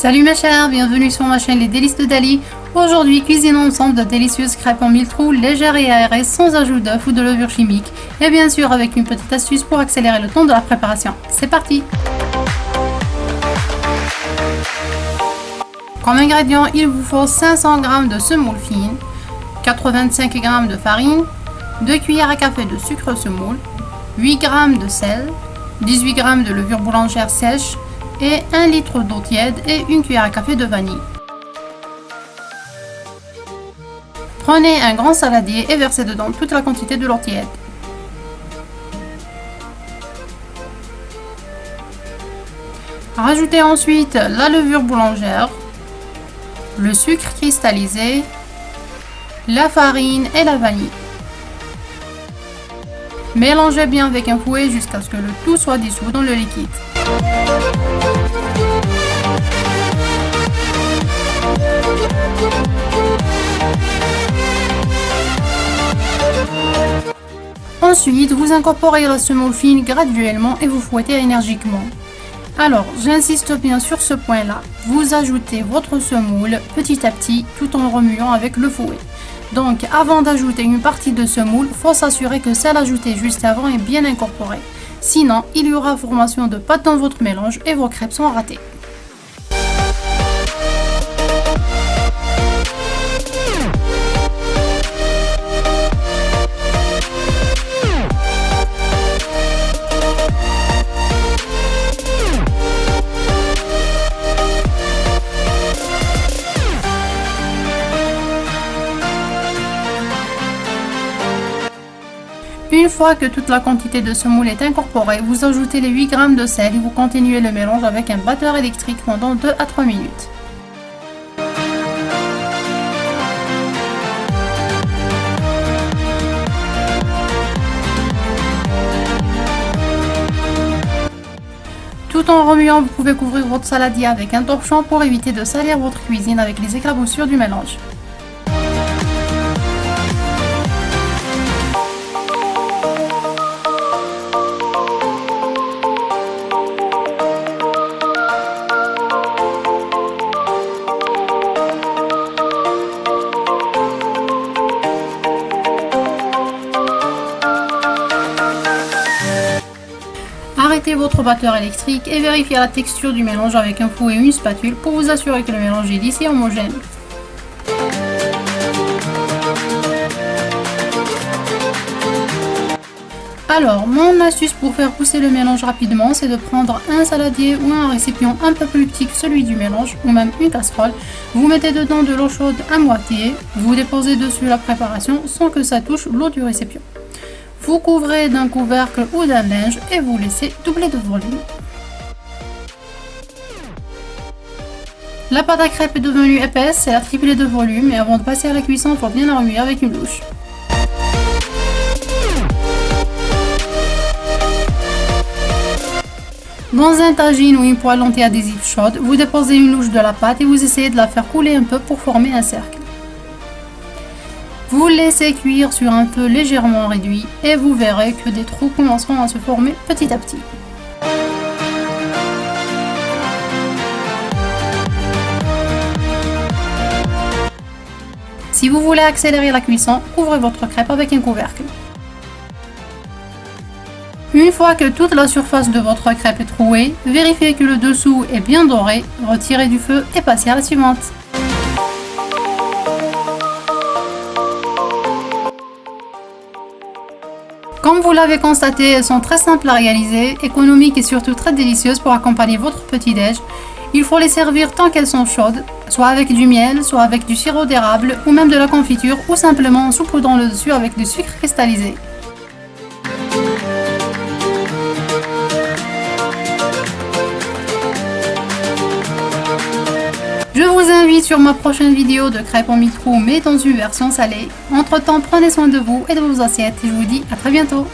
Salut mes chers, bienvenue sur ma chaîne Les Délices de Dali. Aujourd'hui, cuisinons ensemble de délicieuses crêpes en mille trous, légères et aérées, sans ajout d'œufs ou de levure chimique. Et bien sûr avec une petite astuce pour accélérer le temps de la préparation. C'est parti! Comme ingrédients, il vous faut 500 g de semoule fine, 85 g de farine, 2 cuillères à café de sucre semoule, 8 g de sel, 18 g de levure boulangère sèche, et 1 litre d'eau tiède et 1 cuillère à café de vanille. Prenez un grand saladier et versez dedans toute la quantité de l'eau tiède. Rajoutez ensuite la levure boulangère, le sucre cristallisé, la farine et la vanille. Mélangez bien avec un fouet jusqu'à ce que le tout soit dissous dans le liquide. Ensuite, vous incorporez la semoule fine graduellement et vous fouettez énergiquement. Alors, j'insiste bien sur ce point-là. Vous ajoutez votre semoule petit à petit tout en remuant avec le fouet. Donc, avant d'ajouter une partie de semoule, il faut s'assurer que celle ajoutée juste avant est bien incorporée. Sinon, il y aura formation de pâte dans votre mélange et vos crêpes sont ratées. Une fois que toute la quantité de semoule est incorporée, vous ajoutez les 8 g de sel et vous continuez le mélange avec un batteur électrique pendant 2 à 3 minutes. Tout en remuant, vous pouvez couvrir votre saladier avec un torchon pour éviter de salir votre cuisine avec les éclaboussures du mélange. Arrêtez votre batteur électrique et vérifiez la texture du mélange avec un fouet et une spatule pour vous assurer que le mélange est lisse et homogène. Alors, mon astuce pour faire pousser le mélange rapidement, c'est de prendre un saladier ou un récipient un peu plus petit que celui du mélange, ou même une casserole. Vous mettez dedans de l'eau chaude à moitié, vous déposez dessus la préparation sans que ça touche l'eau du récipient. Vous couvrez d'un couvercle ou d'un linge et vous laissez doubler de volume. La pâte à crêpes est devenue épaisse, elle a triplé de volume et avant de passer à la cuisson, il faut bien la remuer avec une louche. Dans un tagine ou une poêle anti-adhésive chaude, vous déposez une louche de la pâte et vous essayez de la faire couler un peu pour former un cercle. Vous laissez cuire sur un feu légèrement réduit et vous verrez que des trous commenceront à se former petit à petit. Si vous voulez accélérer la cuisson, couvrez votre crêpe avec un couvercle. Une fois que toute la surface de votre crêpe est trouée, vérifiez que le dessous est bien doré, retirez du feu et passez à la suivante. Comme vous l'avez constaté, elles sont très simples à réaliser, économiques et surtout très délicieuses pour accompagner votre petit-déj. Il faut les servir tant qu'elles sont chaudes, soit avec du miel, soit avec du sirop d'érable ou même de la confiture ou simplement en saupoudrant le dessus avec du sucre cristallisé. Je vous invite sur ma prochaine vidéo de crêpes en mille trous mais dans une version salée. Entre temps, prenez soin de vous et de vos assiettes et je vous dis à très bientôt.